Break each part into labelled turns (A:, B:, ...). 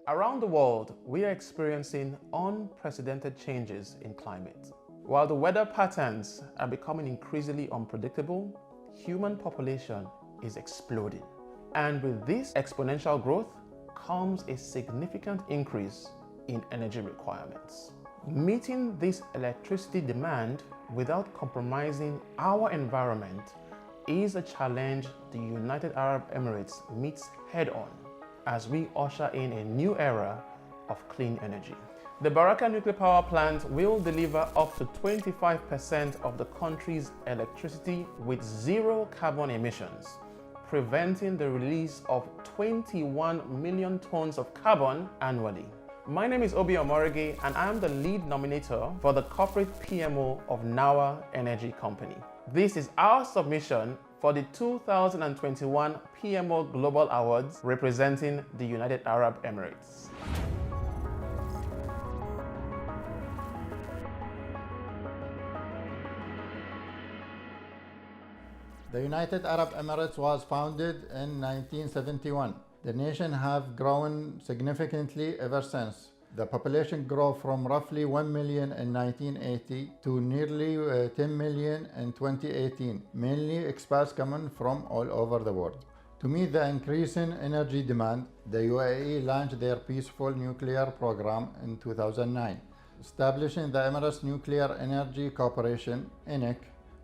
A: Around the world, we are experiencing unprecedented changes in climate. While the weather patterns are becoming increasingly unpredictable, human population is exploding. And with this exponential growth comes a significant increase in energy requirements. Meeting this electricity demand without compromising our environment is a challenge the United Arab Emirates meets head-on as we usher in a new era of clean energy. The Baraka nuclear power plant will deliver up to 25% of the country's electricity with zero carbon emissions, preventing the release of 21 million tons of carbon annually. My name is Obi Omorige and I am the lead nominator for the corporate PMO of Nawah Energy Company. This is our submission for the 2021 PMO Global Awards representing the United Arab Emirates.
B: The United Arab Emirates was founded in 1971. The nation have grown significantly ever since. The population grew from roughly 1 million in 1980 to nearly 10 million in 2018, mainly expats coming from all over the world. To meet the increasing energy demand, the UAE launched their Peaceful Nuclear Program in 2009, establishing the Emirates Nuclear Energy Corporation, ENEC,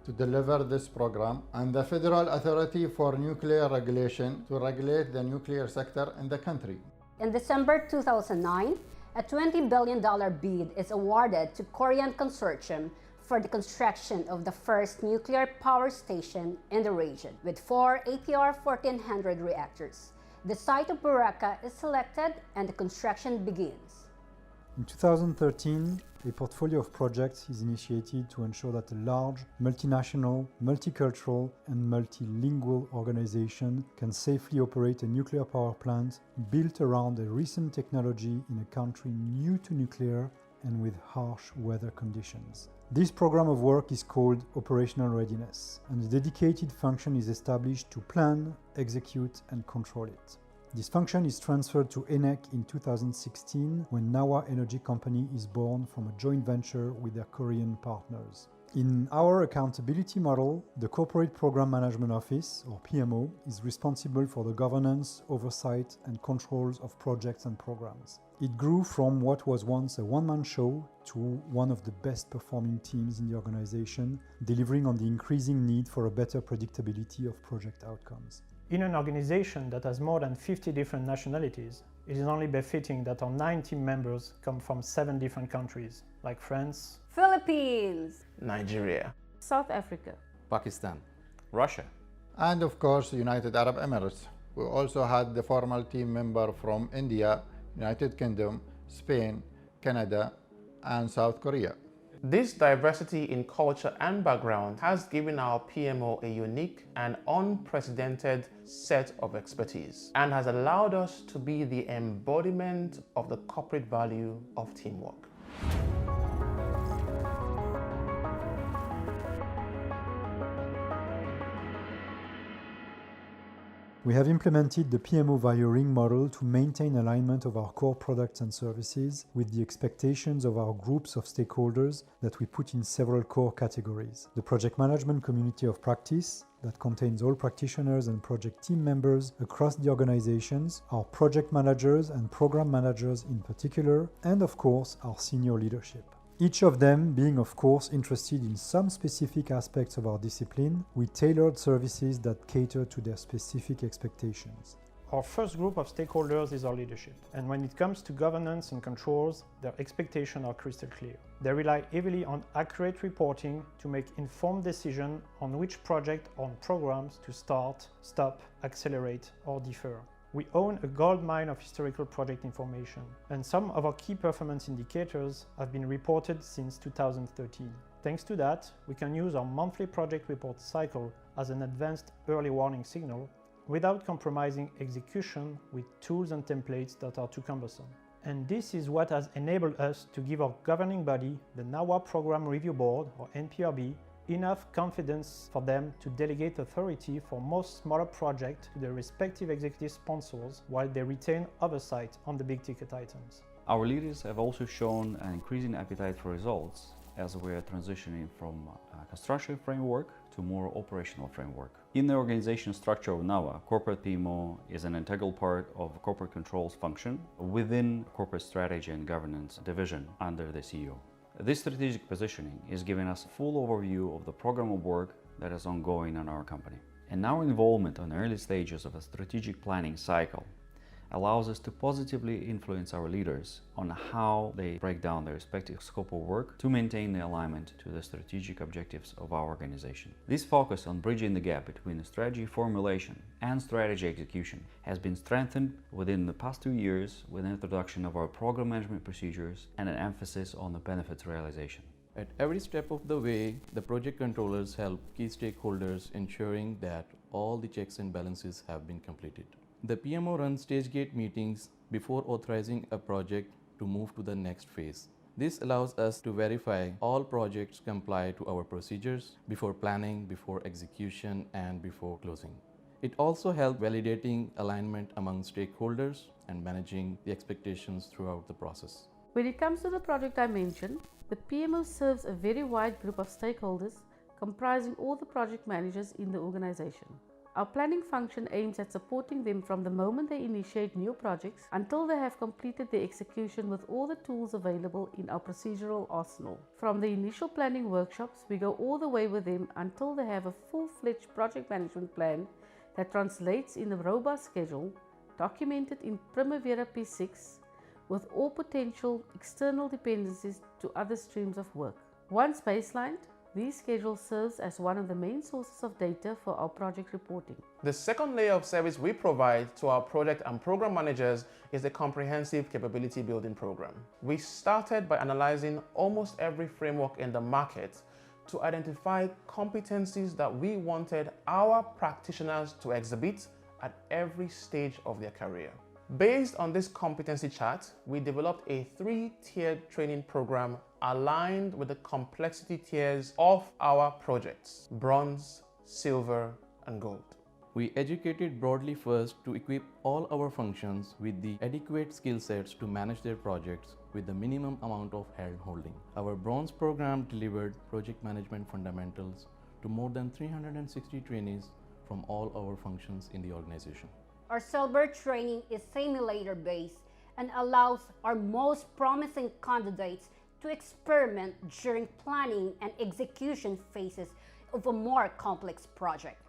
B: to deliver this program, and the Federal Authority for Nuclear Regulation to regulate the nuclear sector in the country.
C: In December 2009, a $20 billion bid is awarded to Korean consortium for the construction of the first nuclear power station in the region with 4 APR 1400 reactors. The site of Baraka is selected and the construction begins.
D: In 2013, a portfolio of projects is initiated to ensure that a large, multinational, multicultural and multilingual organization can safely operate a nuclear power plant built around a recent technology in a country new to nuclear and with harsh weather conditions. This program of work is called Operational Readiness, and a dedicated function is established to plan, execute and control it. This function is transferred to ENEC in 2016 when Nawah Energy Company is born from a joint venture with their Korean partners. In our accountability model, the Corporate Program Management Office, or PMO, is responsible for the governance, oversight and controls of projects and programs. It grew from what was once a one-man show to one of the best performing teams in the organization, delivering on the increasing need for a better predictability of project outcomes.
E: In an organization that has more than 50 different nationalities, it is only befitting that our 9 team members come from 7 different countries, like France,
C: Philippines,
A: Nigeria,
F: South Africa,
G: Pakistan, Russia,
B: and of course United Arab Emirates. We also had the formal team member from India, United Kingdom, Spain, Canada, and South Korea.
A: This diversity in culture and background has given our PMO a unique and unprecedented set of expertise and has allowed us to be the embodiment of the corporate value of teamwork.
D: We have implemented the PMO value ring model to maintain alignment of our core products and services with the expectations of our groups of stakeholders that we put in several core categories. The project management community of practice that contains all practitioners and project team members across the organizations, our project managers and program managers in particular, and of course our senior leadership. Each of them being of course interested in some specific aspects of our discipline, we tailored services that cater to their specific expectations.
E: Our first group of stakeholders is our leadership, and when it comes to governance and controls, their expectations are crystal clear. They rely heavily on accurate reporting to make informed decisions on which project or programs to start, stop, accelerate or defer. We own a goldmine of historical project information, and some of our key performance indicators have been reported since 2013. Thanks to that, we can use our monthly project report cycle as an advanced early warning signal without compromising execution with tools and templates that are too cumbersome. And this is what has enabled us to give our governing body, the Nawah Program Review Board, or NPRB, enough confidence for them to delegate authority for most smaller projects to their respective executive sponsors while they retain oversight on the big-ticket items.
G: Our leaders have also shown an increasing appetite for results as we are transitioning from a construction framework to more operational framework. In the organization structure of Nawah, corporate PMO is an integral part of corporate controls function within corporate strategy and governance division under the CEO. This strategic positioning is giving us a full overview of the program of work that is ongoing in our company. And our involvement on the early stages of a strategic planning cycle allows us to positively influence our leaders on how they break down their respective scope of work to maintain the alignment to the strategic objectives of our organization. This focus on bridging the gap between strategy formulation and strategy execution has been strengthened within the past 2 years with the introduction of our program management procedures and an emphasis on the benefits realization.
F: At every step of the way, the project controllers help key stakeholders ensuring that all the checks and balances have been completed. The PMO runs stage gate meetings before authorizing a project to move to the next phase. This allows us to verify all projects comply to our procedures before planning, before execution, and before closing. It also helps validating alignment among stakeholders and managing the expectations throughout the process.
H: When it comes to the project dimension, the PMO serves a very wide group of stakeholders comprising all the project managers in the organization. Our planning function aims at supporting them from the moment they initiate new projects until they have completed their execution with all the tools available in our procedural arsenal. From the initial planning workshops, we go all the way with them until they have a full-fledged project management plan that translates in a robust schedule, documented in Primavera P6, with all potential external dependencies to other streams of work. Once baselined, this schedule serves as one of the main sources of data for our project reporting.
A: The second layer of service we provide to our project and program managers is a comprehensive capability building program. We started by analyzing almost every framework in the market to identify competencies that we wanted our practitioners to exhibit at every stage of their career. Based on this competency chart, we developed a 3-tiered training program aligned with the complexity tiers of our projects: bronze, silver, and gold.
F: We educated broadly first to equip all our functions with the adequate skill sets to manage their projects with the minimum amount of hand-holding. Our bronze program delivered project management fundamentals to more than 360 trainees from all our functions in the organization.
C: Our silver training is simulator-based and allows our most promising candidates to experiment during planning and execution phases of a more complex project.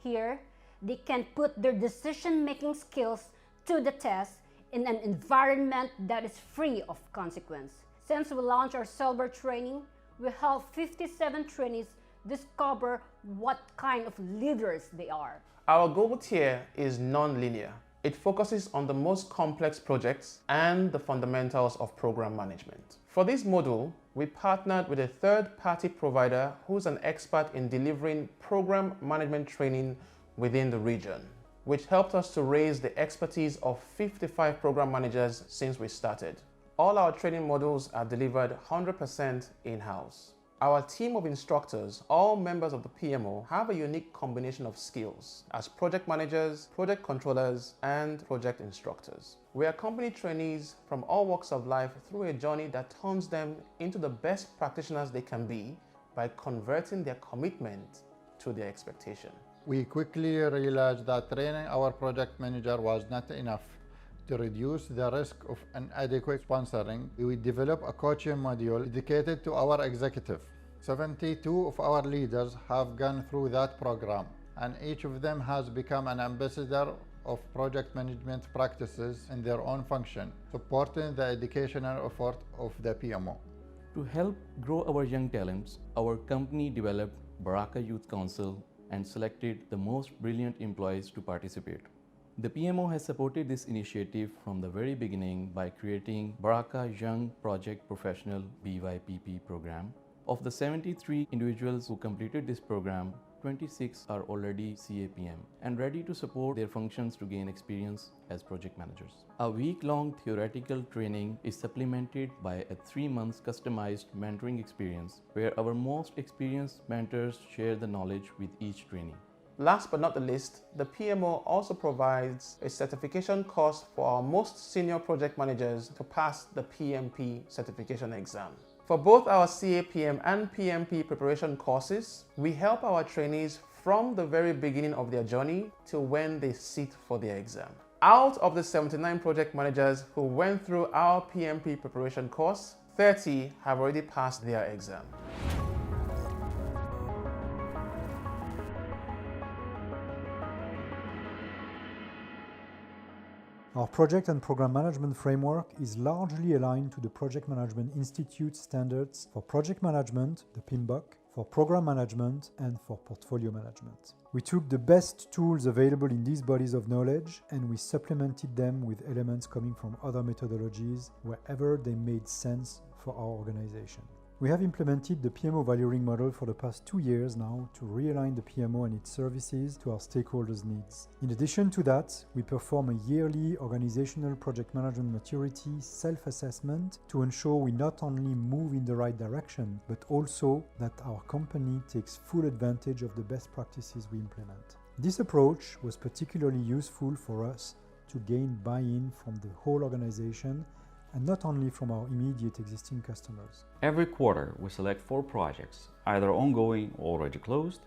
C: Here, they can put their decision-making skills to the test in an environment that is free of consequence. Since we launched our silver training, we helped 57 trainees discover what kind of leaders they are.
A: Our gold tier is non-linear. It focuses on the most complex projects and the fundamentals of program management. For this module, we partnered with a third-party provider who's an expert in delivering program management training within the region, which helped us to raise the expertise of 55 program managers since we started. All our training modules are delivered 100% in-house. Our team of instructors, all members of the PMO, have a unique combination of skills as project managers, project controllers, and project instructors. We accompany trainees from all walks of life through a journey that turns them into the best practitioners they can be by converting their commitment to their expectation.
B: We quickly realized that training our project manager was not enough. To reduce the risk of inadequate sponsoring, we developed a coaching module dedicated to our executive. 72 of our leaders have gone through that program, and each of them has become an ambassador of project management practices in their own function, supporting the educational effort of the PMO.
F: To help grow our young talents, our company developed Baraka Youth Council and selected the most brilliant employees to participate. The PMO has supported this initiative from the very beginning by creating Baraka Young Project Professional BYPP program. Of the 73 individuals who completed this program, 26 are already CAPM and ready to support their functions to gain experience as project managers. A week-long theoretical training is supplemented by a 3-month customized mentoring experience where our most experienced mentors share the knowledge with each trainee.
A: Last but not the least, the PMO also provides a certification course for our most senior project managers to pass the PMP certification exam. For both our CAPM and PMP preparation courses, we help our trainees from the very beginning of their journey till when they sit for their exam. Out of the 79 project managers who went through our PMP preparation course, 30 have already passed their exam.
D: Our project and program management framework is largely aligned to the Project Management Institute standards for project management, the PMBOK, for program management, and for portfolio management. We took the best tools available in these bodies of knowledge and we supplemented them with elements coming from other methodologies wherever they made sense for our organization. We have implemented the PMO valuing model for the past 2 years now to realign the PMO and its services to our stakeholders' needs. In addition to that, we perform a yearly organizational project management maturity self-assessment to ensure we not only move in the right direction, but also that our company takes full advantage of the best practices we implement. This approach was particularly useful for us to gain buy-in from the whole organization and not only from our immediate existing customers.
G: Every quarter, we select 4 projects, either ongoing or already closed,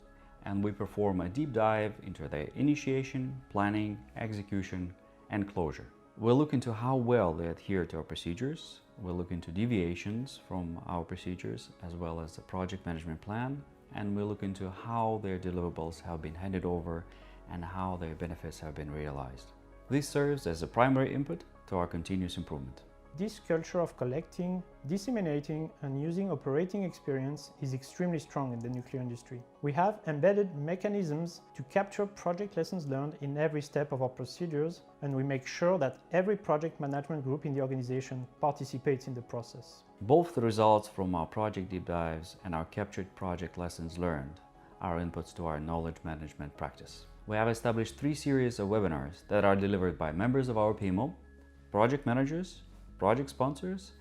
G: and we perform a deep dive into their initiation, planning, execution, and closure. We'll look into how well they adhere to our procedures. We'll look into deviations from our procedures, as well as the project management plan, and we'll look into how their deliverables have been handed over and how their benefits have been realized. This serves as a primary input to our continuous improvement.
E: This culture of collecting, disseminating, and using operating experience is extremely strong in the nuclear industry. We have embedded mechanisms to capture project lessons learned in every step of our procedures, and we make sure that every project management group in the organization participates in the process.
G: Both the results from our project deep dives and our captured project lessons learned are inputs to our knowledge management practice. We have established 3 series of webinars that are delivered by members of our PMO, project managers, project sponsors,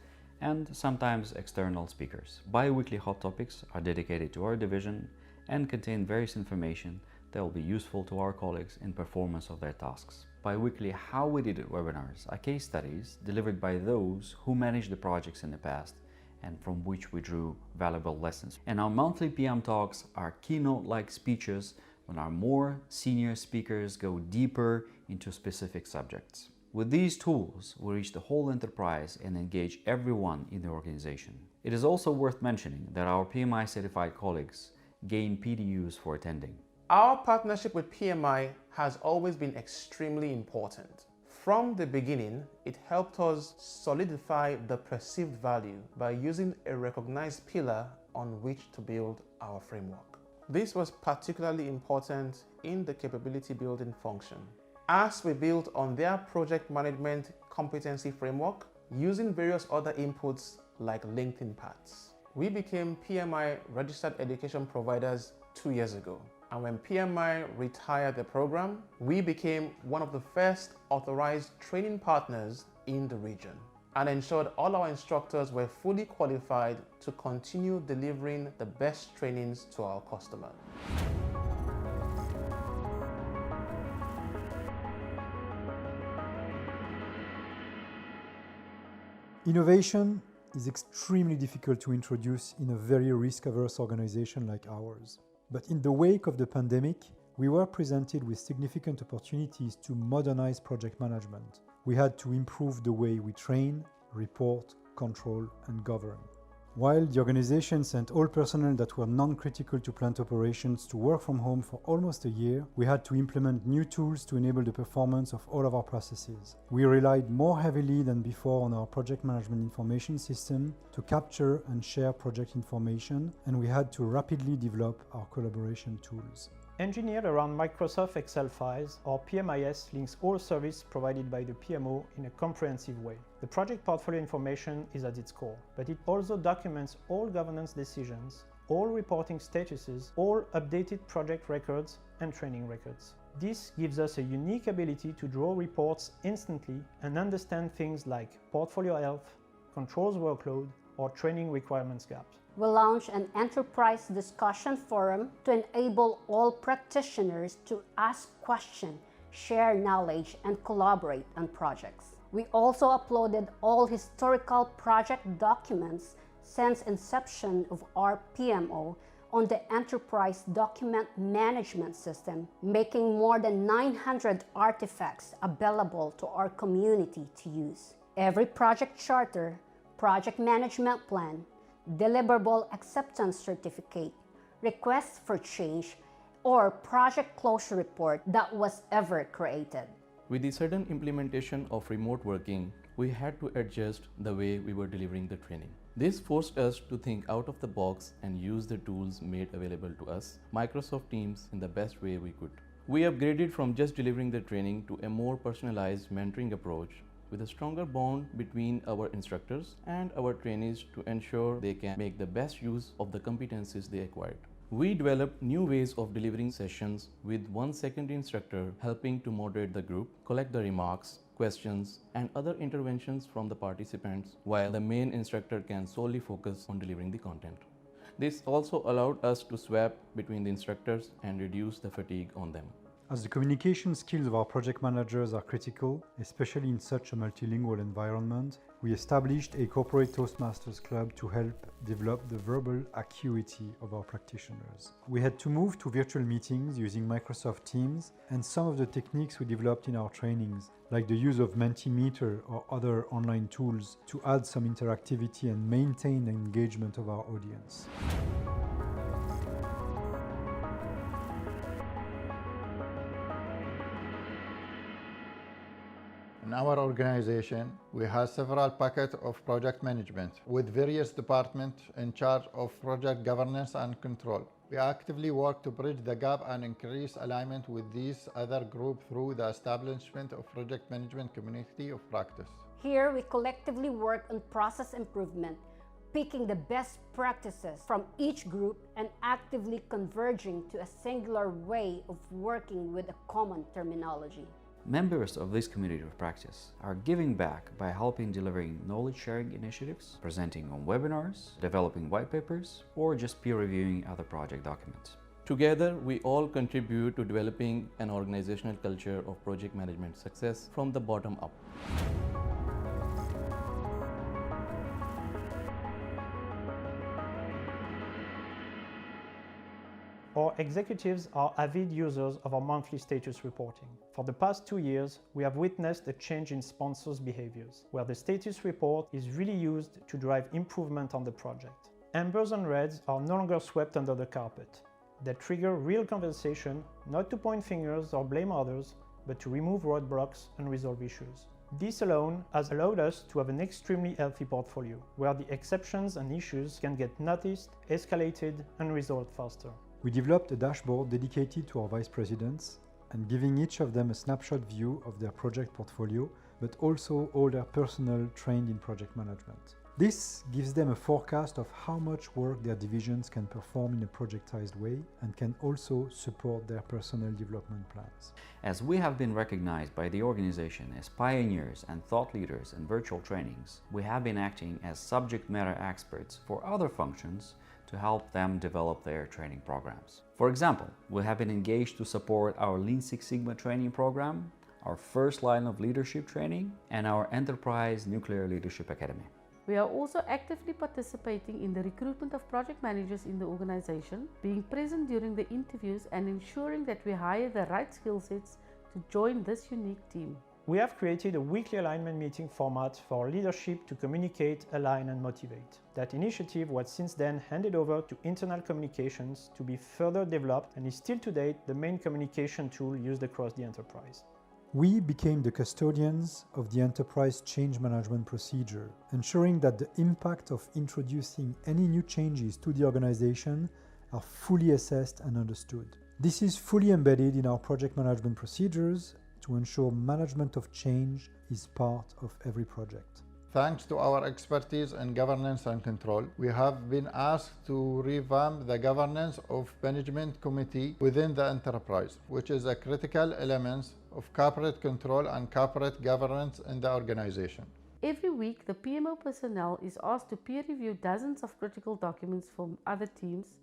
G: and sometimes external speakers. Bi-weekly hot topics are dedicated to our division and contain various information that will be useful to our colleagues in performance of their tasks. Bi-weekly How We Did It webinars are case studies delivered by those who managed the projects in the past and from which we drew valuable lessons. And our monthly PM talks are keynote-like speeches when our more senior speakers go deeper into specific subjects. With these tools, we reach the whole enterprise and engage everyone in the organization. It is also worth mentioning that our PMI certified colleagues gain PDUs for attending.
A: Our partnership with PMI has always been extremely important. From the beginning, it helped us solidify the perceived value by using a recognized pillar on which to build our framework. This was particularly important in the capability building function, as we built on their project management competency framework using various other inputs like LinkedIn paths. We became PMI registered education providers 2 years ago. And when PMI retired the program, we became one of the first authorized training partners in the region and ensured all our instructors were fully qualified to continue delivering the best trainings to our customers.
D: Innovation is extremely difficult to introduce in a very risk-averse organization like ours. But in the wake of the pandemic, we were presented with significant opportunities to modernize project management. We had to improve the way we train, report, control, and govern. While the organization sent all personnel that were non-critical to plant operations to work from home for almost a year, we had to implement new tools to enable the performance of all of our processes. We relied more heavily than before on our project management information system to capture and share project information, and we had to rapidly develop our collaboration tools.
E: Engineered around Microsoft Excel files, our PMIS links all services provided by the PMO in a comprehensive way. The project portfolio information is at its core, but it also documents all governance decisions, all reporting statuses, all updated project records and training records. This gives us a unique ability to draw reports instantly and understand things like portfolio health, controls workload, or training requirements gaps.
C: We launched an enterprise discussion forum to enable all practitioners to ask questions, share knowledge, and collaborate on projects. We also uploaded all historical project documents since inception of our PMO on the Enterprise Document Management System, making more than 900 artifacts available to our community to use. Every project charter, project management plan, deliverable acceptance certificate, request for change, or project closure report that was ever created.
F: With the sudden implementation of remote working, we had to adjust the way we were delivering the training. This forced us to think out of the box and use the tools made available to us, Microsoft Teams, in the best way we could. We upgraded from just delivering the training to a more personalized mentoring approach with a stronger bond between our instructors and our trainees to ensure they can make the best use of the competencies they acquired. We developed new ways of delivering sessions with one secondary instructor helping to moderate the group, collect the remarks, questions, and other interventions from the participants, while the main instructor can solely focus on delivering the content. This also allowed us to swap between the instructors and reduce the fatigue on them.
D: As the communication skills of our project managers are critical, especially in such a multilingual environment, we established a corporate Toastmasters club to help develop the verbal acuity of our practitioners. We had to move to virtual meetings using Microsoft Teams, and some of the techniques we developed in our trainings, like the use of Mentimeter or other online tools, to add some interactivity and maintain the engagement of our audience.
B: In our organization, we have several packets of project management with various departments in charge of project governance and control. We actively work to bridge the gap and increase alignment with these other groups through the establishment of project management community of practice.
C: Here, we collectively work on process improvement, picking the best practices from each group and actively converging to a singular way of working with a common terminology.
G: Members of this community of practice are giving back by helping delivering knowledge sharing initiatives, presenting on webinars, developing white papers, or just peer reviewing other project documents.
F: Together, we all contribute to developing an organizational culture of project management success from the bottom up.
E: Our executives are avid users of our monthly status reporting. For the past 2 years, we have witnessed a change in sponsors' behaviors, where the status report is really used to drive improvement on the project. Ambers and reds are no longer swept under the carpet. They trigger real conversation, not to point fingers or blame others, but to remove roadblocks and resolve issues. This alone has allowed us to have an extremely healthy portfolio, where the exceptions and issues can get noticed, escalated, and resolved faster.
D: We developed a dashboard dedicated to our vice presidents and giving each of them a snapshot view of their project portfolio, but also all their personnel trained in project management. This gives them a forecast of how much work their divisions can perform in a projectized way and can also support their personnel development plans.
G: As we have been recognized by the organization as pioneers and thought leaders in virtual trainings, we have been acting as subject matter experts for other functions to help them develop their training programs. For example, we have been engaged to support our Lean Six Sigma training program, our first line of leadership training, and our Enterprise Nuclear Leadership Academy.
H: We are also actively participating in the recruitment of project managers in the organization, being present during the interviews and ensuring that we hire the right skill sets to join this unique team.
E: We have created a weekly alignment meeting format for leadership to communicate, align, and motivate. That initiative was since then handed over to internal communications to be further developed and is still to date the main communication tool used across the enterprise.
D: We became the custodians of the enterprise change management procedure, ensuring that the impact of introducing any new changes to the organization are fully assessed and understood. This is fully embedded in our project management procedures to ensure management of change is part of every project.
B: Thanks to our expertise in governance and control, we have been asked to revamp the governance of management committee within the enterprise, which is a critical element of corporate control and corporate governance in the organization.
H: Every week, the PMO personnel is asked to peer review dozens of critical documents from other teams,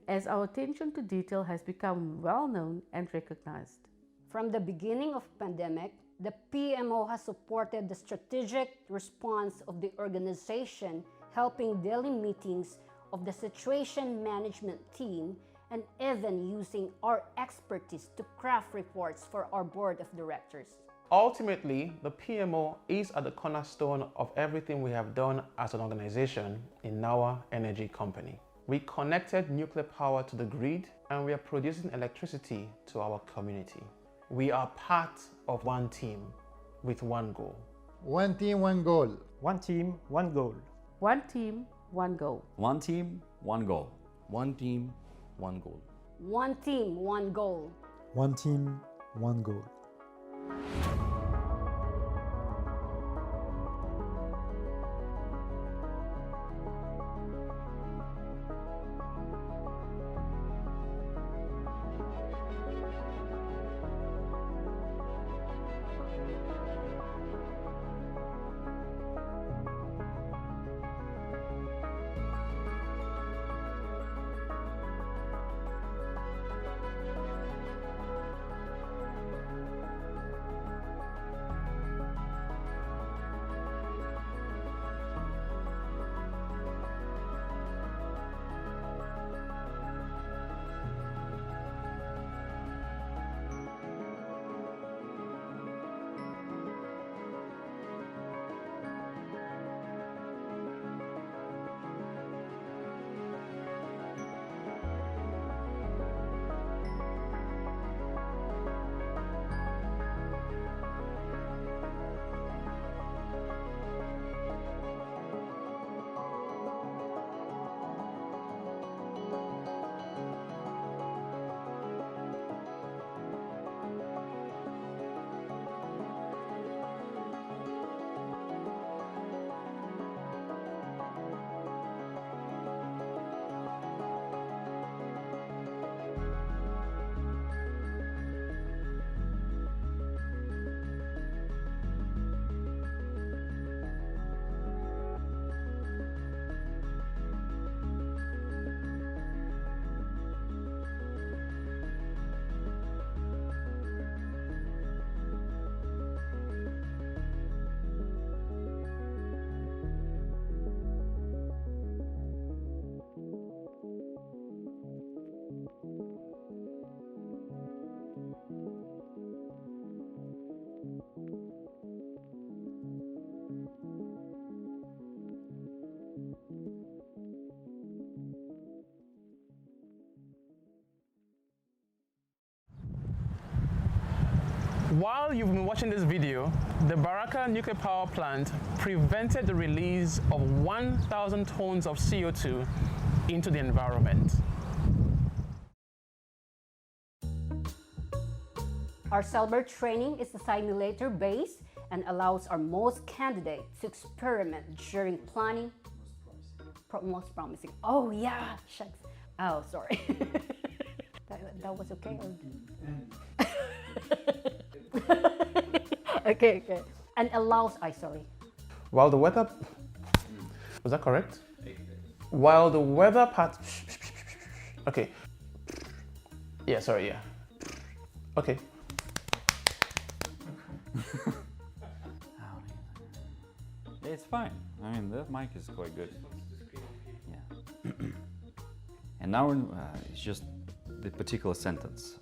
H: as our attention to detail has become well known and recognized.
C: From the beginning of pandemic, the PMO has supported the strategic response of the organization, helping daily meetings of the situation management team and even using our expertise to craft reports for our board of directors.
A: Ultimately, the PMO is at the cornerstone of everything we have done as an organization in Nawah Energy Company. We connected nuclear power to the grid and we are producing electricity to our community. We are part of one team with one goal.
B: One team, one goal.
E: One team, one goal.
H: One team, one goal.
G: One team, one goal.
F: One team, one goal.
C: One team, one goal.
D: One team, one goal.
A: While you've been watching this video, the Baraka nuclear power plant prevented the release of 1,000 tons of CO2 into the environment.
C: Our Cellbird training is simulator-based and allows our most candidates to experiment during planning. Most promising. Oh yeah, shucks. Oh, sorry. that was okay. Okay. And allows, sorry.
A: While the weather, was that correct? While the weather part, okay. Yeah, sorry, yeah. Okay.
G: It's fine. I mean, that mic is quite good. Yeah. And now it's just the particular sentence.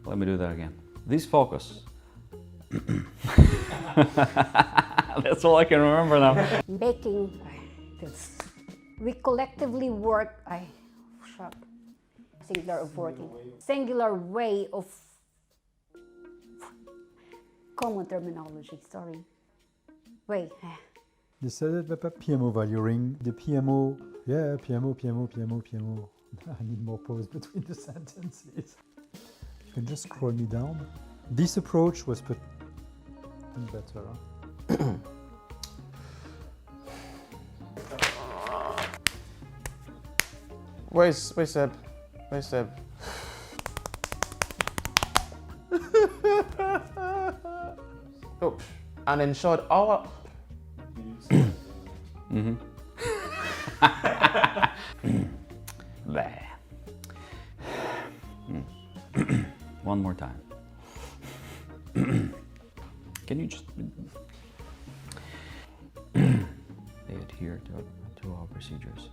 G: Let me do that again. This focus. That's all I can remember now.
C: Making this. We collectively work. Singular of working. Singular way of common terminology. Sorry. Wait.
D: Decided PMO valuing the PMO. Yeah, PMO. I need more pause between the sentences. You can just scroll me down. This approach was put better. Huh?
A: Where's Seb? Where's Seb? Oh, and ensured our.
G: One more time. Can you just they adhere to our procedures?